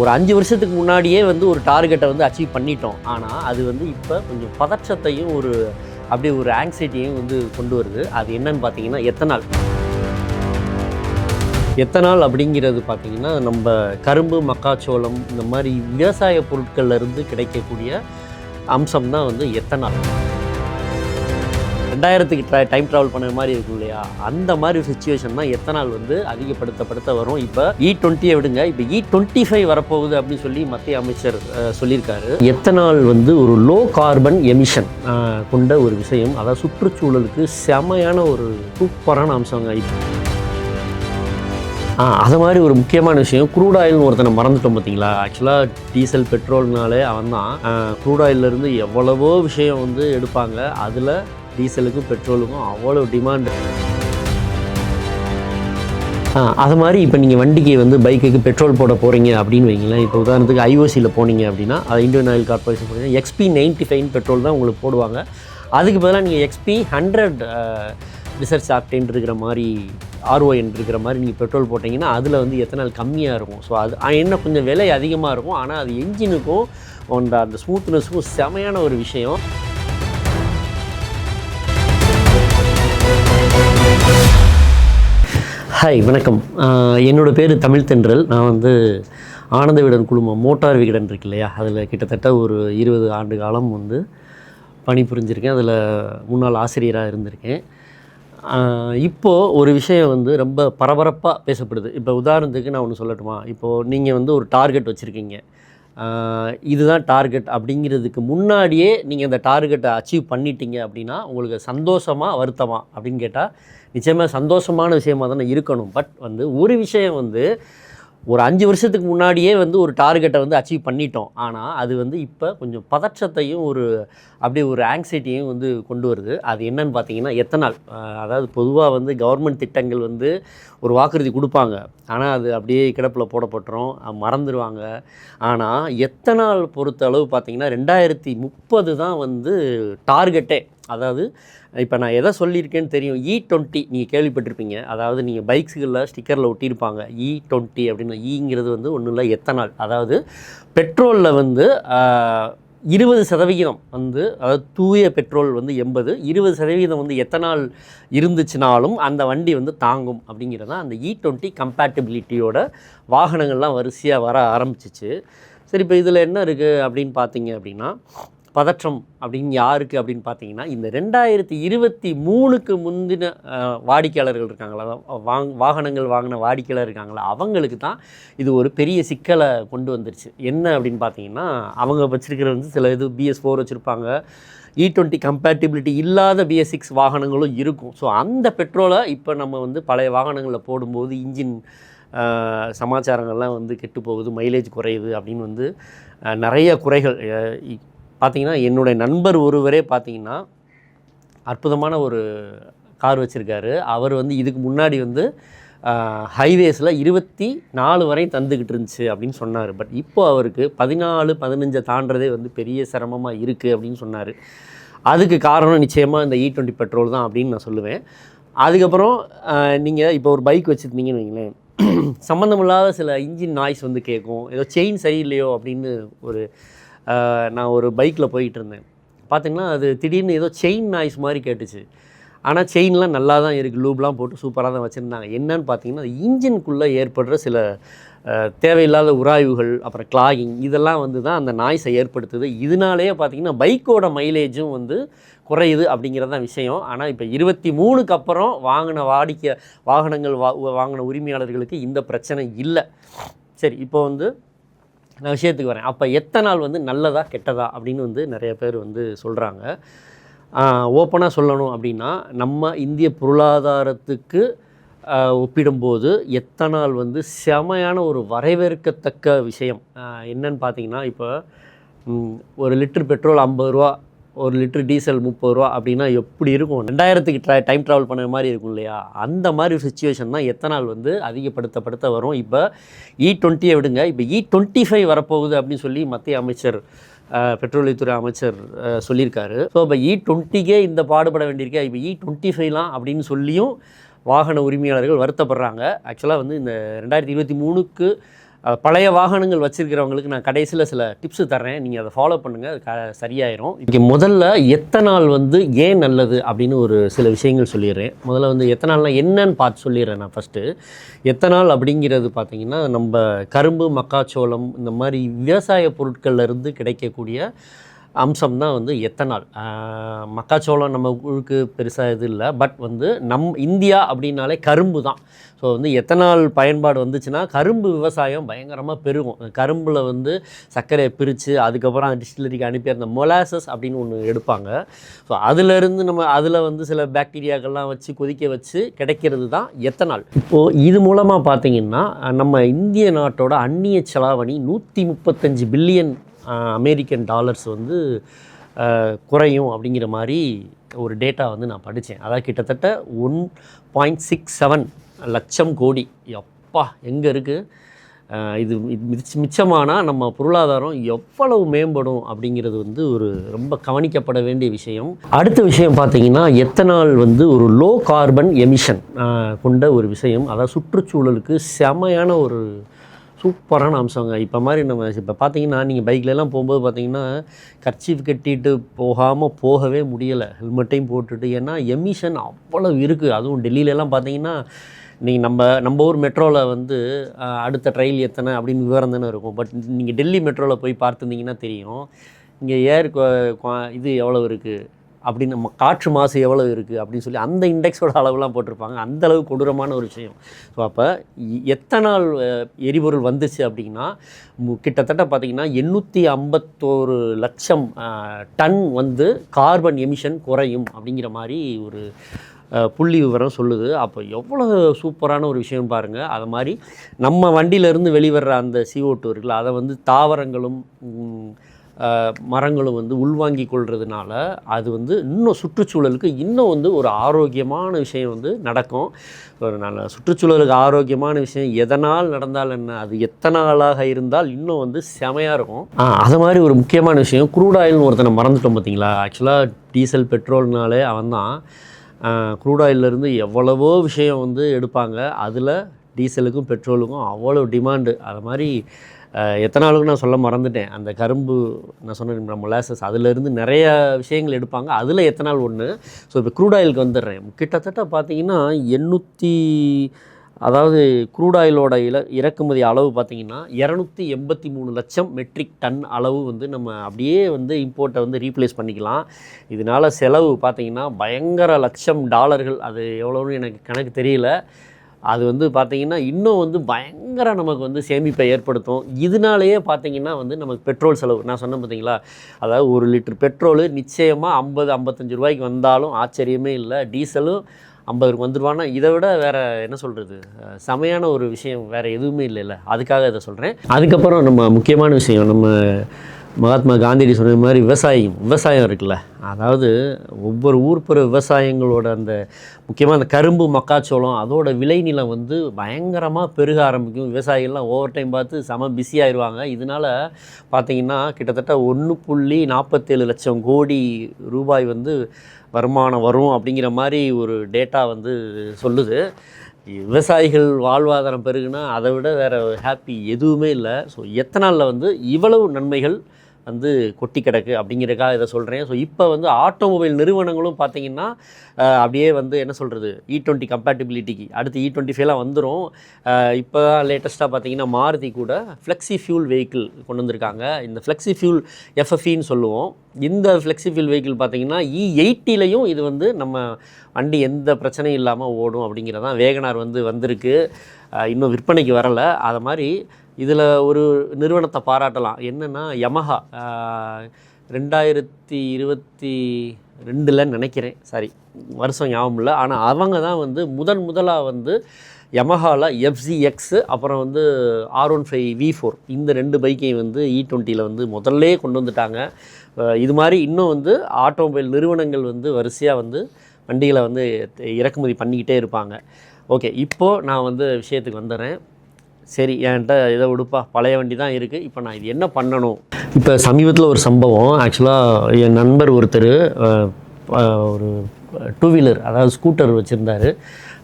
ஒரு 5 வருஷத்துக்கு முன்னாடியே வந்து ஒரு டார்கெட்டை வந்து அச்சீவ் பண்ணிட்டோம். ஆனால் அது வந்து இப்போ கொஞ்சம் பதற்றத்தையும் அப்படியே ஒரு ஆங்ஸைட்டியையும் வந்து கொண்டு வருது. அது என்னன்னு பார்த்தீங்கன்னா எத்தனால் அப்படிங்கிறது பார்த்தீங்கன்னா நம்ம கரும்பு, மக்காச்சோளம் இந்த மாதிரி விவசாய பொருட்கள்லேருந்து கிடைக்கக்கூடிய அம்சம் தான் வந்து எத்தனால். 2000க்கு டைம் ட்ராவல் பண்ண மாதிரி இருக்கும் இல்லையா, அந்த மாதிரி ஒரு சிச்சுவேஷன் தான் எத்தனால் வந்து அதிகப்படுத்த வரும். இப்போ E20 விடுங்க, இப்போ E25 வரப்போகுது அப்படின்னு சொல்லி மத்திய அமைச்சர் சொல்லியிருக்காரு. எத்தனால் வந்து ஒரு லோ கார்பன் எமிஷன் கொண்ட ஒரு விஷயம், அதாவது சுற்றுச்சூழலுக்கு செமையான ஒரு சூப்பரான அம்சங்க. அது மாதிரி ஒரு முக்கியமான விஷயம், க்ரூட் ஆயில்னு ஒருத்தனை மறந்துட்டோம் பார்த்தீங்களா. ஆக்சுவலாக டீசல் பெட்ரோல்னாலே அவன் தான். க்ரூட் ஆயிலிருந்து எவ்வளவோ விஷயம் வந்து எடுப்பாங்க. அதில் டீசலுக்கும் பெட்ரோலுக்கும் அவ்வளோ டிமாண்டு. அது மாதிரி இப்போ நீங்கள் வண்டிக்கு வந்து பைக்குக்கு பெட்ரோல் போட போகிறீங்க அப்படின்னு வைங்களேன். இப்போ உதாரணத்துக்கு ஐஓசியில் போனீங்க அப்படின்னா, அது இந்தியன் ஆயில் கார்பரேஷன் போனீங்கன்னா XP95 பெட்ரோல் தான் உங்களுக்கு போடுவாங்க. அதுக்கு பதிலாக நீங்கள் XP100 ரிசர்ச் ஆக்டேன் இருக்கிற மாதிரி, RON இருக்கிற மாதிரி நீங்கள் பெட்ரோல் போட்டிங்கன்னா அதில் வந்து எத்தனால் கம்மியாக இருக்கும். ஸோ அது என்ன கொஞ்சம் விலை அதிகமாக இருக்கும், ஆனால் அது என்ஜினுக்கும் அந்த ஸ்மூத்னஸுக்கும் செமையான ஒரு விஷயம். ஹாய், வணக்கம். என்னோடய பேர் தமிழ் தென்றல். நான் வந்து ஆனந்த விகடன் குழுமம் மோட்டார் விகடன் இருக்கு இல்லையா, அதில் கிட்டத்தட்ட ஒரு 20 ஆண்டு காலம் வந்து பணிபுரிஞ்சிருக்கேன். அதில் முன்னாள் ஆசிரியராக இருந்திருக்கேன். இப்போது ஒரு விஷயம் வந்து ரொம்ப பரபரப்பாக பேசப்படுது. இப்போ உதாரணத்துக்கு நான் ஒன்று சொல்லட்டுமா? இப்போது நீங்கள் வந்து ஒரு டார்கெட் வச்சுருக்கீங்க. இதுதான் டார்கெட் அப்படிங்கிறதுக்கு முன்னாடியே நீங்கள் அந்த டார்கெட்டை அச்சீவ் பண்ணிட்டீங்க அப்படின்னா உங்களுக்கு சந்தோஷமா வருத்தமா அப்படின்னு கேட்டால் நிச்சயமாக சந்தோஷமான விஷயமாக தானே இருக்கணும். பட் வந்து ஒரு விஷயம் வந்து ஒரு 5 வருஷத்துக்கு முன்னாடியே வந்து ஒரு டார்கெட்டை வந்து அச்சீவ் பண்ணிட்டோம். ஆனால் அது வந்து இப்போ கொஞ்சம் பதற்றத்தையும் அப்படியே ஒரு ஆங்ஸைட்டியையும் வந்து கொண்டு வருது. அது என்னன்னு பார்த்தீங்கன்னா எத்தனால். அதாவது பொதுவாக வந்து கவர்மெண்ட் திட்டங்கள் வந்து ஒரு வாக்குறுதி கொடுப்பாங்க, ஆனால் அது அப்படியே கிடப்பில் போடப்பட்டுரும், மறந்துடுவாங்க. ஆனால் எத்தனால் பொறுத்த அளவு பார்த்தீங்கன்னா 2030 தான் வந்து டார்கெட்டே. அதாவது இப்போ நான் எதை சொல்லியிருக்கேன்னு தெரியும். E20 நீங்கள் கேள்விப்பட்டிருப்பீங்க. அதாவது நீங்கள் பைக்ஸுகளில் ஸ்டிக்கரில் ஒட்டியிருப்பாங்க E20 அப்படின்னு. ஈங்கிறது வந்து ஒன்றும் இல்லை, எத்தனால். அதாவது பெட்ரோலில் வந்து 20% வந்து, அதாவது தூய பெட்ரோல் வந்து 80, 20% வந்து எத்தனால் இருந்துச்சுனாலும் அந்த வண்டி வந்து தாங்கும் அப்படிங்கிறது தான் அந்த E20 கம்பேட்டபிலிட்டியோட வாகனங்கள்லாம் வரிசையாக வர ஆரம்பிச்சிச்சு. சரி, இப்போ இதில் என்ன இருக்குது அப்படின்னு பார்த்தீங்க அப்படின்னா, பதற்றம் அப்படின்னு யாருக்கு அப்படின்னு பார்த்தீங்கன்னா, இந்த 2023க்கு முந்தின வாடிக்கையாளர்கள் இருக்காங்களா, வாகனங்கள் வாங்கின வாடிக்கையாளர் இருக்காங்களா, அவங்களுக்கு தான் இது ஒரு பெரிய சிக்கலை கொண்டு வந்துருச்சு. என்ன அப்படின்னு பார்த்தீங்கன்னா, அவங்க வச்சுருக்கிற வந்து சில இது BS4 வச்சுருப்பாங்க, E20 கம்பேட்டிபிலிட்டி இல்லாத BS6 வாகனங்களும் இருக்கும். ஸோ அந்த பெட்ரோலை இப்போ நம்ம வந்து பழைய வாகனங்களில் போடும்போது இன்ஜின் சமாச்சாரங்கள்லாம் வந்து கெட்டு போகுது, மைலேஜ் குறையுது அப்படின்னு வந்து நிறைய குறைகள். பார்த்திங்கன்னா என்னுடைய நண்பர் ஒருவரே பார்த்திங்கன்னா அற்புதமான ஒரு கார் வச்சுருக்காரு. அவர் வந்து இதுக்கு முன்னாடி வந்து ஹைவேஸில் 24 வரையும் தந்துக்கிட்டு இருந்துச்சு அப்படின்னு சொன்னார். பட் இப்போ அவருக்கு 14, 15 தாண்டதே வந்து பெரிய சிரமமாக இருக்குது அப்படின்னு சொன்னார். அதுக்கு காரணம் நிச்சயமாக இந்த E20 பெட்ரோல் தான் அப்படின்னு நான் சொல்லுவேன். அதுக்கப்புறம் நீங்கள் இப்போ ஒரு பைக் வச்சுருந்தீங்கன்னு வைங்களேன், சம்மந்தமில்லாத சில இன்ஜின் நாய்ஸ் வந்து கேட்கும். ஏதோ செயின் சரியில்லையோ அப்படின்னு நான் ஒரு பைக்கில் போயிட்டு இருந்தேன். பார்த்திங்கன்னா அது திடீர்னு ஏதோ செயின் நாய்ஸ் மாதிரி கேட்டுச்சு. ஆனால் செயின்லாம் நல்லா தான் இருக்குது, லூப்லாம் போட்டு சூப்பராக தான் வச்சுருந்தாங்க. என்னன்னு பார்த்தீங்கன்னா, இன்ஜினுக்குள்ளே ஏற்படுற சில தேவையில்லாத உராய்வுகள், அப்புறம் கிளாகிங், இதெல்லாம் வந்து தான் அந்த நாய்ஸை ஏற்படுத்துது. இதனாலேயே பார்த்திங்கன்னா பைக்கோட மைலேஜும் வந்து குறையுது அப்படிங்கிறது தான் விஷயம். ஆனால் இப்போ 23க்கு அப்புறம் வாங்கின வாகனங்கள் வாங்கின உரிமையாளர்களுக்கு இந்த பிரச்சனை இல்லை. சரி, இப்போ வந்து நான் விஷயத்துக்கு வரேன். அப்போ எத்தனால் வந்து நல்லதா கெட்டதா அப்படின்னு வந்து நிறைய பேர் வந்து சொல்கிறாங்க. ஓப்பனாக சொல்லணும் அப்படின்னா, நம்ம இந்திய பொருளாதாரத்துக்கு ஒப்பிடும்போது எத்தனால் வந்து செமையான ஒரு வரவேற்கத்தக்க விஷயம். என்னன்னு பார்த்தீங்கன்னா, இப்போ ஒரு லிட்டர் பெட்ரோல் 50 ரூபா, ஒரு லிட்டர் டீசல் 30 ரூபா அப்படின்னா எப்படி இருக்கும்? 2000க்கு டைம் ட்ராவல் பண்ண மாதிரி இருக்கும் இல்லையா, அந்த மாதிரி ஒரு சிச்சுவேஷன் தான் எத்தனால் வந்து அதிகப்படுத்த வரும். இப்போ E20 விடுங்க, இப்போ E25 வரப்போகுது அப்படின்னு சொல்லி மத்திய அமைச்சர் பெட்ரோலியத்துறை அமைச்சர் சொல்லியிருக்காரு. ஸோ இப்போ E20க்கே இந்த பாடுபட வேண்டியிருக்கா, இப்போ E25லாம் அப்படின்னு சொல்லியும் வாகன உரிமையாளர்கள் வருத்தப்படுறாங்க. ஆக்சுவலாக வந்து இந்த 2023க்கு பழைய வாகனங்கள் வச்சுருக்கிறவங்களுக்கு நான் கடைசியில் சில டிப்ஸு தர்றேன், நீங்கள் அதை ஃபாலோ பண்ணுங்கள், சரியாயிரும். இங்கே முதல்ல எத்தனால் வந்து ஏன் நல்லது அப்படின்னு ஒரு சில விஷயங்கள் சொல்லிடுறேன். முதல்ல வந்து எத்தனால்னால் என்னன்னு பார்த்து சொல்லிடுறேன் நான் ஃபஸ்ட்டு. எத்தனால் அப்படிங்கிறது பார்த்திங்கன்னா நம்ம கரும்பு, மக்காச்சோளம் இந்த மாதிரி விவசாய பொருட்கள்லேருந்து கிடைக்கக்கூடிய அம்சம் தான் வந்து எத்தனால். மக்காச்சோளம் நம்ம ஊருக்கு பெருசாக இது இல்லை, பட் வந்து இந்தியா அப்படின்னாலே கரும்பு தான். ஸோ வந்து எத்தனால் பயன்பாடு வந்துச்சுன்னா கரும்பு விவசாயம் பயங்கரமாக பெருகும். கரும்பில் வந்து சர்க்கரையை பிரித்து அதுக்கப்புறம் டிஸ்டிலரிக்கு அனுப்பி அந்த மொலாசஸ் அப்படின்னு ஒன்று எடுப்பாங்க. ஸோ அதிலேருந்து அதில் வந்து சில பாக்டீரியாக்கள்லாம் வச்சு கொதிக்க வச்சு கிடைக்கிறது தான் எத்தனால். இப்போது இது மூலமாக பார்த்திங்கன்னா நம்ம இந்திய நாட்டோட அந்நிய செலாவணி 135 பில்லியன் அமெரிக்கன் டாலர்ஸ் வந்து குறையும் அப்படிங்கிற மாதிரி ஒரு டேட்டா வந்து நான் படித்தேன். அதாவது கிட்டத்தட்ட 1.67 லட்சம் கோடி. எப்பா எங்கே இருக்குது இது மிச்சமானால் நம்ம பொருளாதாரம் எவ்வளவு மேம்படும் அப்படிங்கிறது வந்து ஒரு ரொம்ப கவனிக்கப்பட வேண்டிய விஷயம். அடுத்த விஷயம் பார்த்திங்கன்னா எத்தனால் வந்து ஒரு லோ கார்பன் எமிஷன் கொண்ட ஒரு விஷயம். அதாவது சுற்றுச்சூழலுக்கு செமையான ஒரு சூப்பரான அம்சங்க. இப்போ மாதிரி நம்ம இப்போ பார்த்தீங்கன்னா நீங்கள் பைக்லலாம் போகும்போது பார்த்தீங்கன்னா கர்ச்சீஃப் கட்டிட்டு போகவே முடியலை, ஹெல்மெட்டையும் போட்டுட்டு. ஏன்னா எமிஷன் அவ்வளோ இருக்குது. அதுவும் டெல்லியிலலாம் பார்த்தீங்கன்னா நீங்கள் நம்ம ஊர் மெட்ரோவில் வந்து அடுத்த ட்ரெயில் எத்தனை அப்படின்னு விவரம் தானே இருக்கும். பட் நீங்கள் டெல்லி மெட்ரோவில் போய் பார்த்துருந்தீங்கன்னா தெரியும் இங்கே ஏர் இது எவ்வளோ இருக்குது அப்படின்னு, நம்ம காற்று மாசு எவ்வளோ இருக்குது அப்படின்னு சொல்லி அந்த இண்டெக்ஸோட அளவுலாம் போட்டிருப்பாங்க. அந்தளவு கொடூரமான ஒரு விஷயம். ஸோ அப்போ எத்தனால் எரிபொருள் வந்துச்சு அப்படின்னா கிட்டத்தட்ட பார்த்திங்கன்னா 851 லட்சம் டன் வந்து கார்பன் எமிஷன் குறையும் அப்படிங்கிற மாதிரி ஒரு புள்ளி விவரம் சொல்லுது. அப்போ எவ்வளோ சூப்பரான ஒரு விஷயம் பாருங்கள். அது மாதிரி நம்ம வண்டியிலேருந்து வெளிவர்ற அந்த CO2 இருக்குல்ல, அதை வந்து தாவரங்களும் மரங்களும் வந்து உள்வாங்கி கொள்றதுனால அது வந்து இன்னும் சுற்றுச்சூழலுக்கு இன்னும் வந்து ஒரு ஆரோக்கியமான விஷயம் வந்து நடக்கும். ஒரு நல்ல சுற்றுச்சூழலுக்கு ஆரோக்கியமான விஷயம் எதனால் நடந்தால் என்ன, அது எத்தனாலாக இருந்தால் இன்னும் வந்து செமையாக இருக்கும். அது மாதிரி ஒரு முக்கியமான விஷயம், க்ரூட் ஆயில்னு ஒருத்தனை மறந்துட்டோம் பார்த்தீங்களா. ஆக்சுவலாக டீசல் பெட்ரோல்னாலே அவன் தான். க்ரூட் ஆயிலிருந்து எவ்வளவோ விஷயம் வந்து எடுப்பாங்க. அதில் டீசலுக்கும் பெட்ரோலுக்கும் அவ்வளோ டிமாண்டு. அது மாதிரி எத்தனாலுக்கு நான் சொல்ல மறந்துட்டேன். அந்த கரும்பு நான் சொன்ன மொலாசஸ் அதிலேருந்து நிறைய விஷயங்கள் எடுப்பாங்க. அதில் எத்தனால் ஒன்று. ஸோ இப்போ க்ரூட் ஆயிலுக்கு வந்துடுறேன். கிட்டத்தட்ட பார்த்திங்கன்னா அதாவது க்ரூட் ஆயிலோட இறக்குமதி அளவு பார்த்திங்கன்னா 283 லட்சம் மெட்ரிக் டன் அளவு வந்து நம்ம அப்படியே வந்து இம்போர்ட்டை வந்து ரீப்ளேஸ் பண்ணிக்கலாம். இதனால் செலவு பார்த்திங்கன்னா பயங்கர லட்சம் டாலர்கள். அது எவ்வளோன்னு எனக்கு கணக்கு தெரியல. அது வந்து பார்த்திங்கன்னா இன்னும் வந்து பயங்கர நமக்கு வந்து சேமிப்பை ஏற்படுத்தும். இதனாலேயே பார்த்திங்கன்னா வந்து நமக்கு பெட்ரோல் செலவு நான் சொன்னேன் பார்த்தீங்களா, அதாவது 1 லிட்டர் பெட்ரோலு நிச்சயமாக 50-55 ரூபாய்க்கு வந்தாலும் ஆச்சரியமே இல்லை. டீசலும் 50 வந்துடுவான்னா இதை விட வேறு என்ன சொல்கிறது, செமையான ஒரு விஷயம் வேறு எதுவுமே இல்லைல்ல. அதுக்காக இதை சொல்கிறேன். அதுக்கப்புறம் நம்ம முக்கியமான விஷயம், நம்ம மகாத்மா காந்திஜி சொன்ன மாதிரி விவசாயம் இருக்குல்ல, அதாவது ஒவ்வொரு ஊர்ப்புற விவசாயங்களோட அந்த முக்கியமாக அந்த கரும்பு, மக்காச்சோளம் அதோட விளைநிலம் வந்து பயங்கரமாக பெருக ஆரம்பிக்கும். விவசாயிகள்லாம் ஓவர் டைம் பார்த்து செம பிஸி ஆயிடுவாங்க. இதனால் பார்த்திங்கன்னா கிட்டத்தட்ட 1.47 லட்சம் கோடி ரூபாய் வந்து வருமானம் வரும் அப்படிங்கிற மாதிரி ஒரு டேட்டா வந்து சொல்லுது. விவசாயிகள் வாழ்வாதாரம் பெருகுனா அதை விட வேறு ஹாப்பி எதுவுமே இல்லை. ஸோ எத்தனாலில் வந்து இவ்வளவு நன்மைகள் வந்து கொட்டி கிடக்கு அப்படிங்கிறதுக்காக இதை சொல்கிறேன். ஸோ இப்போ வந்து ஆட்டோமொபைல் நிறுவனங்களும் பார்த்திங்கன்னா அப்படியே வந்து என்ன சொல்கிறது, E20 கம்பேட்டிபிலிட்டிக்கு அடுத்து E25 வந்துடும். இப்போ தான் லேட்டஸ்ட்டாக பார்த்திங்கன்னா மாருதி கூட ஃப்ளெக்ஸி ஃபியூல் வெஹிக்கிள் கொண்டு வந்திருக்காங்க. இந்த ஃப்ளெக்ஸி ஃபியூல் FFEன்னு சொல்லுவோம். இந்த ஃப்ளெக்ஸி ஃபியூல் வெஹிக்கிள் பார்த்திங்கன்னா E80லையும் இது வந்து நம்ம வண்டி எந்த பிரச்சனையும் இல்லாமல் ஓடும் அப்படிங்கிறதான். வேகனார் வந்து வந்திருக்கு, இன்னும் விற்பனைக்கு வரலை. அது மாதிரி இதில் ஒரு நிறுவனத்தை பாராட்டலாம். என்னென்னா யமஹா 2022 நினைக்கிறேன், சாரி வருஷம் ஞாபகம் இல்லை. ஆனால் அவங்க தான் வந்து முதலாக வந்து யமஹாவில் FZX அப்புறம் வந்து R15 V4 இந்த 2 பைக்கையும் வந்து E20 வந்து முதல்லே கொண்டு வந்துட்டாங்க. இது மாதிரி இன்னும் வந்து ஆட்டோமொபைல் நிறுவனங்கள் வந்து வரிசையாக வந்து வண்டிகளை வந்து இறக்குமதி பண்ணிக்கிட்டே இருப்பாங்க. ஓகே, இப்போது நான் வந்து விஷயத்துக்கு வந்துடுறேன். சரி, என்கிட்ட இதை விடுப்பா, பழைய வண்டி தான் இருக்குது, இப்போ நான் இது என்ன பண்ணணும். இப்போ சமீபத்தில் ஒரு சம்பவம், ஆக்சுவலாக என் நண்பர் ஒருத்தர் ஒரு 2 வீலர் அதாவது ஸ்கூட்டர் வச்சுருந்தார்.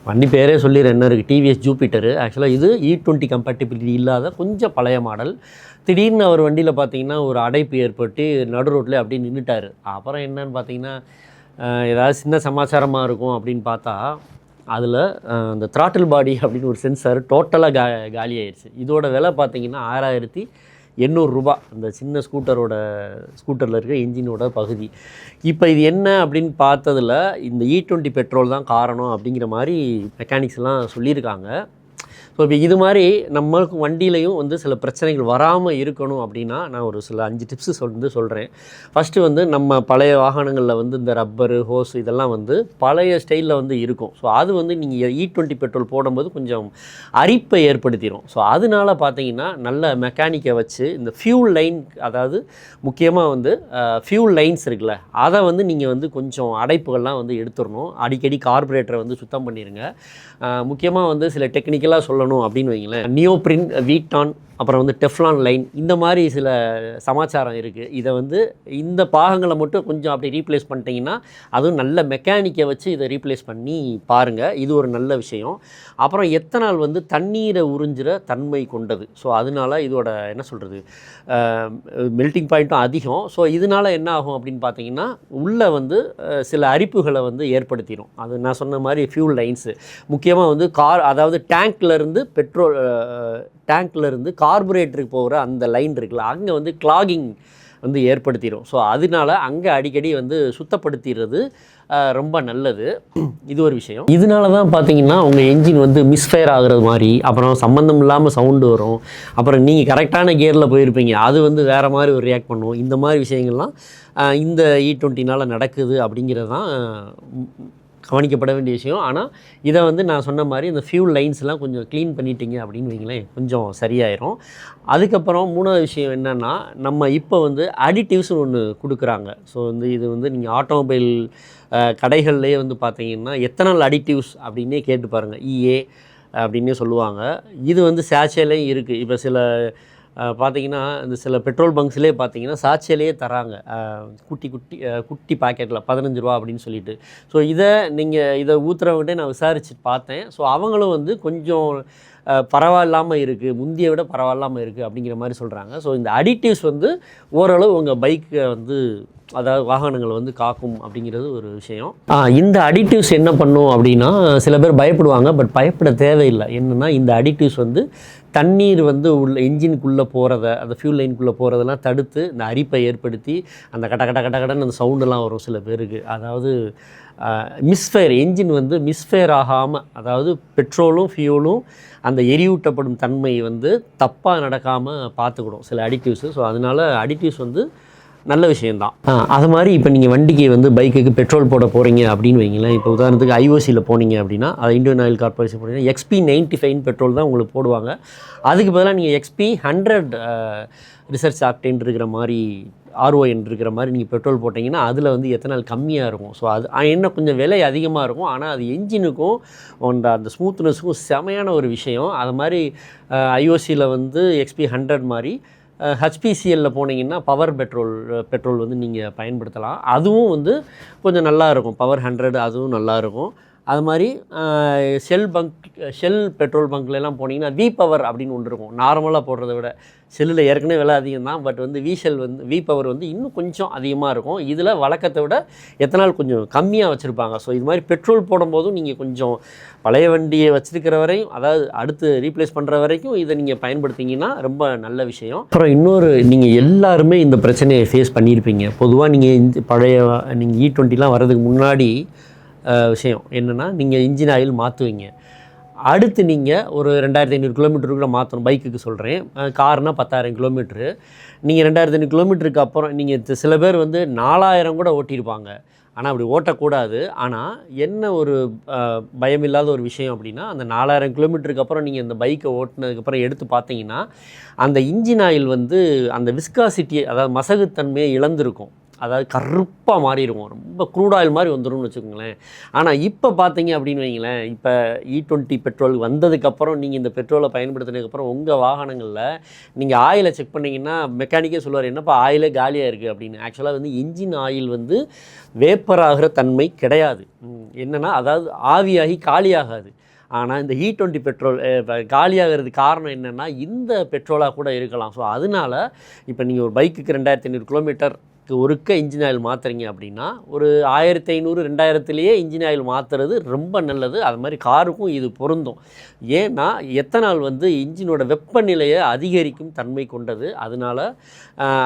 வண்டி பேரே சொல்லிடுறேன் என்ன இருக்குது, டிவிஎஸ் ஜூபிட்டரு. ஆக்சுவலாக இது E20 கம்பேட்டிபிலிட்டி இல்லாத கொஞ்சம் பழைய மாடல். திடீர்னு அவர் வண்டியில் பார்த்தீங்கன்னா ஒரு அடைப்பு ஏற்பட்டு நடு ரோட்டில் அப்படியே நின்றுட்டார். அப்புறம் என்னன்னு பார்த்தீங்கன்னா ஏதாவது சின்ன சமாச்சாரமாக இருக்கும் அப்படின்னு பார்த்தா அதில் அந்த த்ராட்டில் பாடி அப்படின்னு ஒரு சென்சார் டோட்டலாக காலி ஆயிடுச்சு. இதோட விலை பார்த்தீங்கன்னா 6800 அந்த சின்ன ஸ்கூட்டரில் இருக்க என்ஜினோட பகுதி. இப்போ இது என்ன அப்படின்னு பார்த்ததில் இந்த E20 பெட்ரோல் தான் காரணம் அப்படிங்கிற மாதிரி மெக்கானிக்ஸ்லாம் சொல்லியிருக்காங்க. ஸோ இப்போ இது மாதிரி நம்மளுக்கு வண்டியிலையும் வந்து சில பிரச்சனைகள் வராமல் இருக்கணும் அப்படின்னா நான் ஒரு சில 5 டிப்ஸு சொல்கிறேன். ஃபஸ்ட்டு வந்து நம்ம பழைய வாகனங்களில் வந்து இந்த ரப்பரு ஹோஸ் இதெல்லாம் வந்து பழைய ஸ்டைலில் வந்து இருக்கும். ஸோ அது வந்து நீங்கள் E20 பெட்ரோல் போடும்போது கொஞ்சம் அரிப்பை ஏற்படுத்திடும். ஸோ அதனால பார்த்தீங்கன்னா நல்ல மெக்கானிக்கை வச்சு இந்த ஃபியூல் லைன், அதாவது முக்கியமாக வந்து ஃபியூல் லைன்ஸ் இருக்குல்ல, அதை வந்து நீங்கள் வந்து கொஞ்சம் அடைப்புகள்லாம் வந்து எடுத்துடணும். அடிக்கடி கார்பரேட்டரை வந்து சுத்தம் பண்ணிடுங்க. முக்கியமாக வந்து சில டெக்னிக்கலாக சொல்லணும் அப்படின்னு வைங்களேன், நியோப்ரின், வீட்டான், அப்புறம் வந்து டெஃப்லான் லைன், இந்த மாதிரி சில சமாச்சாரம் இருக்குது. இதை வந்து இந்த பாகங்களை மட்டும் கொஞ்சம் அப்படி ரீப்ளேஸ் பண்ணிட்டீங்கன்னா அதுவும் நல்ல மெக்கானிக்கை வச்சு இதை ரீப்ளேஸ் பண்ணி பாருங்கள். இது ஒரு நல்ல விஷயம். அப்புறம் எத்தனால் வந்து தண்ணீரை உறிஞ்சுற தன்மை கொண்டது. ஸோ அதனால இதோட என்ன சொல்கிறது, மெல்ட்டிங் பாயிண்ட்டும் அதிகம். ஸோ இதனால் என்ன ஆகும் அப்படின்னு பார்த்தீங்கன்னா உள்ளே வந்து சில அரிப்புகளை வந்து ஏற்படுத்திடும். அது நான் சொன்ன மாதிரி ஃபியூல் லைன்ஸு முக்கியமாக வந்து அதாவது டேங்க்லேருந்து கார்பரேட்டருக்கு போகிற அந்த லைன் இருக்குல்ல, அங்கே வந்து கிளாகிங் வந்து ஏற்படுத்திடும். ஸோ அதனால அங்கே அடிக்கடி வந்து சுத்தப்படுத்திடுறது ரொம்ப நல்லது. இது ஒரு விஷயம். இதனால தான் பார்த்தீங்கன்னா உங்கள் என்ஜின் வந்து மிஸ்ஃபயர் ஆகுறது மாதிரி, அப்புறம் சம்மந்தம் இல்லாமல் சவுண்டு வரும், அப்புறம் நீங்கள் கரெக்டான கியரில் போயிருப்பீங்க அது வந்து வேறு மாதிரி ஒரு ரியாக்ட் பண்ணும். இந்த மாதிரி விஷயங்கள்லாம் இந்த E20னால் நடக்குது அப்படிங்கிறது தான் கவனிக்கப்பட வேண்டிய விஷயம். ஆனால் இதை வந்து நான் சொன்ன மாதிரி இந்த ஃபியூல் லைன்ஸ்லாம் கொஞ்சம் க்ளீன் பண்ணிட்டீங்க அப்படின்னு வைங்களேன், கொஞ்சம் சரியாயிரும். அதுக்கப்புறம் 3வது விஷயம் என்னென்னா, நம்ம இப்போ வந்து அடிட்டிவ்ஸ்னு ஒன்று கொடுக்குறாங்க. ஸோ வந்து இது வந்து நீங்கள் ஆட்டோமொபைல் கடைகள்லேயே வந்து பார்த்தீங்கன்னா எத்தனால் அடிட்டிவ்ஸ் அப்படின்னே கேட்டு பாருங்கள், EA அப்படின்னே சொல்லுவாங்க. இது வந்து சாச்சேலையும் இருக்குது. இப்போ சில பார்த்தீங்கன்னா இந்த சில பெட்ரோல் பங்க்ஸ்லேயே பார்த்தீங்கன்னா சாட்சியிலேயே தராங்க, குட்டி பாக்கெட்டில் 15 ரூபா அப்படின்னு சொல்லிட்டு. ஸோ இதை ஊற்றுறவங்ககிட்ட நான் விசாரிச்சு பார்த்தேன். ஸோ அவங்களும் வந்து கொஞ்சம் பரவாயில்லாமல் இருக்குது, முந்தியை விட பரவாயில்லாமல் இருக்குது அப்படிங்கிற மாதிரி சொல்கிறாங்க. ஸோ இந்த அடிட்டிவ்ஸ் வந்து ஓரளவு உங்கள் பைக்கை வந்து, அதாவது வாகனங்களை வந்து காக்கும் அப்படிங்கிறது ஒரு விஷயம். இந்த அடிட்டிவ்ஸ் என்ன பண்ணும் அப்படின்னா, சில பேர் பயப்படுவாங்க, பட் பயப்பட தேவையில்லை. என்னென்னா இந்த அடிட்டிவ்ஸ் வந்து தண்ணீர் வந்து உள்ள என்ஜினுக்குள்ளே போகிறத, அந்த ஃபியூல் லைனுக்குள்ளே போகிறதெல்லாம் தடுத்து இந்த அரிப்பை ஏற்படுத்தி அந்த கடன்னு அந்த சவுண்டெல்லாம் வரும் சில பேருக்கு. அதாவது மிஸ்ஃபயர், என்ஜின் வந்து மிஸ்ஃபயர் ஆகாமல், அதாவது பெட்ரோலும் ஃபியூலும் அந்த எரியூட்டப்படும் தன்மை வந்து தப்பாக நடக்காமல் பார்த்துக்கிடும் சில அடிட்டிவ்ஸு. ஸோ அதனால் அடிட்டிவ்ஸ் வந்து நல்ல விஷயந்தான். அது மாதிரி இப்போ நீங்கள் வண்டிக்கு வந்து பைக்குக்கு பெட்ரோல் போட போகிறீங்க அப்படின்னு வைங்களேன். இப்போ உதாரணத்துக்கு ஐஓசியில் போனீங்க அப்படின்னா, அது இந்தியன் ஆயில் கார்பரேஷன் போனீங்கன்னா XP95 பெட்ரோல் தான் உங்களுக்கு போடுவாங்க. அதுக்கு பதிலாக நீங்கள் XP100 ரிசர்ச் ஆக்டேன் இருக்கிற மாதிரி, RON இருக்கிற மாதிரி நீங்கள் பெட்ரோல் போட்டிங்கன்னா அதில் வந்து எத்தனால் கம்மியாக இருக்கும். ஸோ அது என்ன கொஞ்சம் விலை அதிகமாக இருக்கும், ஆனால் அது என்ஜினுக்கும் அந்த ஸ்மூத்னஸுக்கும் செமையான ஒரு விஷயம். அது மாதிரி ஐஓசியில் வந்து XP100 மாதிரி HPCLயில் போனீங்கன்னா பவர் பெட்ரோல் வந்து நீங்கள் பயன்படுத்தலாம். அதுவும் வந்து கொஞ்சம் நல்லாயிருக்கும். பவர் 100 அதுவும் நல்லாயிருக்கும். அது மாதிரி ஷெல் பெட்ரோல் பங்க்லாம் போனீங்கன்னா வி பவர் அப்படின்னு ஒன்று இருக்கும். நார்மலாக போடுறத விட ஷெல்லில் ஏற்கனவே விலை அதிகம் தான், பட் வந்து வி பவர் வந்து இன்னும் கொஞ்சம் அதிகமாக இருக்கும். இதில் வழக்கத்தை விட எத்தனால் கொஞ்சம் கம்மியாக வச்சுருப்பாங்க. ஸோ இது மாதிரி பெட்ரோல் போடும்போதும் நீங்கள் கொஞ்சம் பழைய வண்டியை வச்சுருக்கிற வரையும், அதாவது அடுத்து ரீப்ளேஸ் பண்ணுற வரைக்கும் இதை நீங்கள் பயன்படுத்திங்கன்னா ரொம்ப நல்ல விஷயம். அப்புறம் இன்னொரு, நீங்கள் எல்லாருமே இந்த பிரச்சனையை ஃபேஸ் பண்ணியிருப்பீங்க. பொதுவாக நீங்கள் E20லாம் வர்றதுக்கு முன்னாடி விஷயம் என்னென்னா, நீங்கள் இன்ஜின் ஆயில் மாற்றுவீங்க. அடுத்து நீங்கள் ஒரு 2500 கிலோமீட்டருக்குள்ளே மாற்றணும். பைக்குக்கு சொல்கிறேன். கார்னால் 10,000 கிலோமீட்ரு. நீங்கள் 2500 கிலோமீட்டருக்கு அப்புறம் நீங்கள் சில பேர் வந்து 4000 கூட ஓட்டியிருப்பாங்க. ஆனால் அப்படி ஓட்டக்கூடாது. ஆனால் என்ன ஒரு பயமில்லாத ஒரு விஷயம் அப்படின்னா, அந்த 4000 கிலோமீட்டருக்கு அப்புறம் நீங்கள் இந்த பைக்கை ஓட்டினதுக்கப்புறம் எடுத்து பார்த்தீங்கன்னா அந்த இன்ஜின் ஆயில் வந்து அந்த விஸ்காசிட்டி, அதாவது மசகுத்தன்மையை இழந்திருக்கும். அதாவது கருப்பாக மாறிடுவோம், ரொம்ப க்ரூட் ஆயில் மாதிரி வந்துடும்னு வச்சுக்கோங்களேன். ஆனால் இப்போ பார்த்தீங்க அப்படின்னு வைங்களேன், இப்போ E20 பெட்ரோல் வந்ததுக்கப்புறம் நீங்கள் இந்த பெட்ரோலை பயன்படுத்தினதுக்கப்புறம் உங்கள் வாகனங்களில் நீங்கள் ஆயிலை செக் பண்ணிங்கன்னா மெக்கானிக்கே சொல்லுவார், என்னப்பா ஆயிலே காலியாக இருக்குது அப்படின்னு. ஆக்சுவலாக வந்து இன்ஜின் ஆயில் வந்து வேப்பர் ஆகிற தன்மை கிடையாது. என்னென்னா அதாவது ஆவியாகி காலியாகாது. ஆனால் இந்த E20 பெட்ரோல் காலியாகிறதுக்கு காரணம் என்னென்னா இந்த பெட்ரோலாக கூட இருக்கலாம். ஸோ அதனால் இப்போ நீங்கள் ஒரு பைக்குக்கு 2500 கிலோமீட்டர் ஒருக்க இன்ஜின் ஆயில் மாற்றுறீங்க அப்படின்னா ஒரு 1500 2000லேயே இன்ஜின் ஆயில் மாற்றுறது ரொம்ப நல்லது. அது மாதிரி காருக்கும் இது பொருந்தும். ஏன்னா எத்தனால் வந்து இன்ஜினோட வெப்பநிலையை அதிகரிக்கும் தன்மை கொண்டது. அதனால்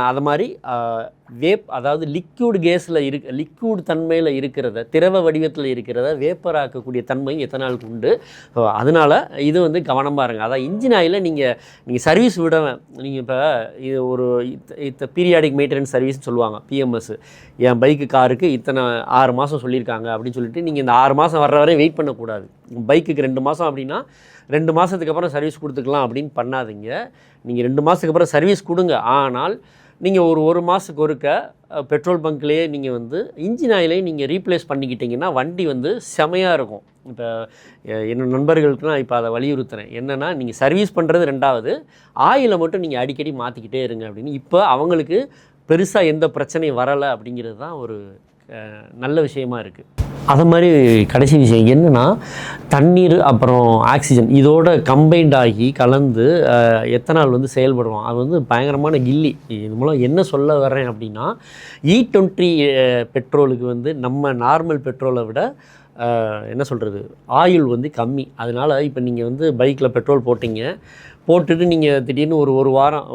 அது மாதிரி அதாவது லிக்யூட் கேஸில் லிக்யூட் தன்மையில் இருக்கிறத, திரவ வடிவத்தில் இருக்கிறத வேப்பராக்கக்கூடிய தன்மை எத்தனாலுக்கு உண்டு. ஸோ அதனால் இது வந்து கவனமாக இருங்க. அதான் இன்ஜின் ஆயிலை நீங்கள் சர்வீஸ் விட, நீங்கள் இப்போ இது ஒரு பீரியாடிக் மெயின்டெனன்ஸ் சர்வீஸ்னு சொல்லுவாங்க, PMS. என் பைக்கு காருக்கு இத்தனை 6 மாதம் சொல்லியிருக்காங்க அப்படின்னு சொல்லிட்டு நீங்கள் இந்த 6 மாதம் வர்ற வரை வெயிட் பண்ணக்கூடாது. பைக்குக்கு 2 மாதம் அப்படின்னா 2 மாதத்துக்கு அப்புறம் சர்வீஸ் கொடுத்துக்கலாம் அப்படின்னு பண்ணாதீங்க. நீங்கள் 2 மாதத்துக்கு அப்புறம் சர்வீஸ் கொடுங்க. ஆனால் நீங்கள் ஒரு மாதத்துக்கு ஒருக்க பெட்ரோல் பங்க்லேயே நீங்கள் வந்து இன்ஜின் ஆயிலையும் நீங்கள் ரீப்ளேஸ் பண்ணிக்கிட்டிங்கன்னா வண்டி வந்து செமையாக இருக்கும். இப்போ என்னோடய நண்பர்களுக்கு நான் இப்போ அதை வலியுறுத்துகிறேன். என்னென்னா நீங்கள் சர்வீஸ் பண்ணுறது 2வது, ஆயிலை மட்டும் நீங்கள் அடிக்கடி மாற்றிக்கிட்டே இருங்க அப்படின்னு. இப்போ அவங்களுக்கு பெருசாக எந்த பிரச்சனையும் வரலை அப்படிங்கிறது தான் ஒரு நல்ல விஷயமா இருக்குது. அது மாதிரி கடைசி விஷயம் என்னென்னா, தண்ணீர் அப்புறம் ஆக்சிஜன் இதோட கம்பைண்ட் ஆகி கலந்து எத்தனால் வந்து செயல்படுவோம். அது வந்து பயங்கரமான கில்லி. இது மூலம் என்ன சொல்ல வர்றேன் அப்படின்னா, E20 பெட்ரோலுக்கு வந்து நம்ம நார்மல் பெட்ரோலை விட என்ன சொல்கிறது, ஆயில் வந்து கம்மி. அதனால் இப்போ நீங்கள் வந்து பைக்கில் பெட்ரோல் போட்டுட்டு நீங்கள் திடீர்னு ஒரு வாரம்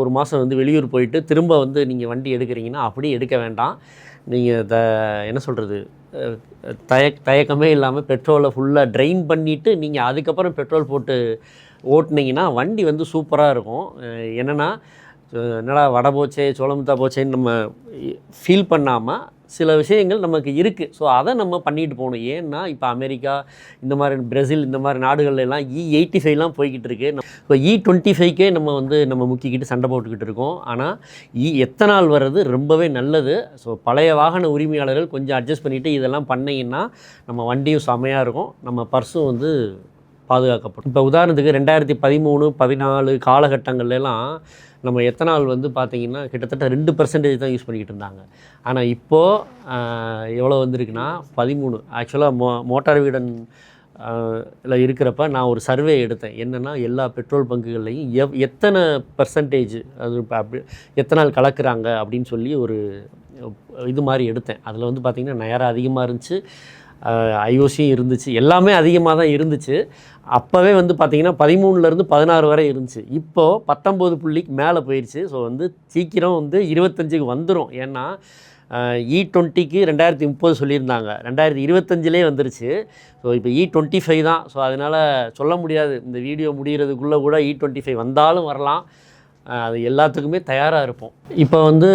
ஒரு மாதம் வந்து வெளியூர் போயிட்டு திரும்ப வந்து நீங்கள் வண்டி எடுக்கிறீங்கன்னா அப்படி எடுக்க வேண்டாம். நீங்கள் என்ன சொல்கிறது, தயக்கமே இல்லாமல் பெட்ரோலை ஃபுல்லாக ட்ரைன் பண்ணிவிட்டு நீங்கள் அதுக்கப்புறம் பெட்ரோல் போட்டு ஓட்டுனீங்கன்னா வண்டி வந்து சூப்பராக இருக்கும். என்னென்னா என்னடா வடை போச்சே சோளமுத்தா போச்சேன்னு நம்ம ஃபீல் பண்ணாமல் சில விஷயங்கள் நமக்கு இருக்குது. ஸோ அதை நம்ம பண்ணிட்டு போகணும். ஏன்னா இப்போ அமெரிக்கா இந்த மாதிரி பிரேசில் இந்த மாதிரி நாடுகள்லாம் E85லாம் போய்கிட்டு இருக்கு. இப்போ E25க்கே நம்ம முக்கிக்கிட்டு சண்டை போட்டுக்கிட்டு இருக்கோம். ஆனால் எத்தனால் வர்றது ரொம்பவே நல்லது. ஸோ பழைய வாகன உரிமையாளர்கள் கொஞ்சம் அட்ஜஸ்ட் பண்ணிவிட்டு இதெல்லாம் பண்ணிங்கன்னா நம்ம வண்டியும் செமையாக இருக்கும், நம்ம பர்ஸும் வந்து பாதுகாக்கப்படும். இப்போ உதாரணத்துக்கு 2013, 14 காலகட்டங்கள்லாம் நம்ம எத்தனால் வந்து பார்த்திங்கன்னா கிட்டத்தட்ட 2% தான் யூஸ் பண்ணிக்கிட்டு இருந்தாங்க. ஆனால் இப்போது எவ்வளோ வந்திருக்குன்னா 13. ஆக்சுவலாக மோட்டார் வீடன் இருக்கிறப்ப நான் ஒரு சர்வே எடுத்தேன். என்னென்னா எல்லா பெட்ரோல் பங்குகள்லையும் எத்தனை பர்சன்டேஜ் அது அப்படி எத்தனால் கலக்குறாங்க அப்படின்னு சொல்லி ஒரு இது மாதிரி எடுத்தேன். அதில் வந்து பார்த்திங்கன்னா நயரா அதிகமாக இருந்துச்சு, ஐஓசியும் இருந்துச்சு, எல்லாமே அதிகமாக தான் இருந்துச்சு. அப்போவே வந்து பார்த்திங்கன்னா 13லேருந்து 16 வரை இருந்துச்சு. இப்போது 19 புள்ளிக்கு மேலே போயிடுச்சு. ஸோ வந்து சீக்கிரம் வந்து 25க்கு வந்துடும். ஏன்னா E20க்கு 2030 சொல்லியிருந்தாங்க, 2025லே வந்துருச்சு. ஸோ இப்போ E25 தான். ஸோ அதனால் சொல்ல முடியாது, இந்த வீடியோ முடிகிறதுக்குள்ளே கூட E25 வந்தாலும் வரலாம். அது எல்லாத்துக்குமே தயாராக இருப்போம். இப்போ வந்து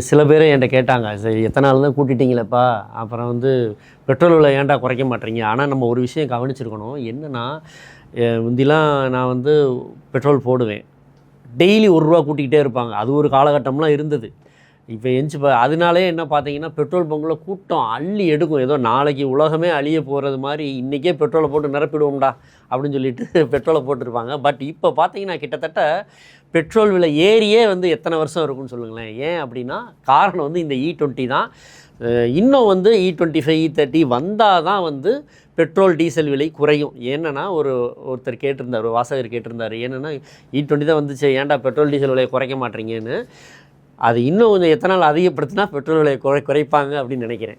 சில பேர் என்கிட்ட கேட்டாங்க, சரி எத்தனை நாள் தான் கூட்டிட்டிங்களேப்பா, அப்புறம் வந்து பெட்ரோல் விலை ஏன்டா குறைக்க மாட்டேறீங்க. ஆனால் நம்ம ஒரு விஷயம் கவனிச்சிருக்கணும். என்னென்னா முந்திலாம் நான் வந்து பெட்ரோல் போடுவேன், டெய்லி ₹1 கூட்டிக்கிட்டே இருப்பாங்க. அது ஒரு காலகட்டம்லாம் இருந்தது. இப்போ அதனாலே என்ன பார்த்தீங்கன்னா பெட்ரோல் பங்கில் கூட்டம் அள்ளி எடுக்கும். ஏதோ நாளைக்கு உலகமே அழிய போகிறது மாதிரி இன்றைக்கே பெட்ரோலை போட்டு நிரப்பிடுவோம்டா அப்படின்னு சொல்லிட்டு பெட்ரோலை போட்டிருப்பாங்க. பட் இப்போ பார்த்தீங்கன்னா கிட்டத்தட்ட பெட்ரோல் விலை ஏறியே வந்து எத்தனை வருஷம் இருக்குன்னு சொல்லுங்களேன். ஏன் அப்படின்னா காரணம் வந்து இந்த E20 தான். இன்னும் வந்து E25, E30 வந்தால் தான் வந்து பெட்ரோல் டீசல் விலை குறையும். ஏன்னா ஒருத்தர் கேட்டிருந்தார், ஒரு வாசகர் கேட்டிருந்தார், ஏன்னா E20 தான் வந்துச்சு, ஏன்டா பெட்ரோல் டீசல் விலையை குறைக்க மாட்டேறீங்கன்னு. அது இன்னும் கொஞ்சம் எத்தனை நாள் அதிகப்படுத்தினா பெட்ரோல் விலையை குறைப்பாங்க அப்படின்னு நினைக்கிறேன்.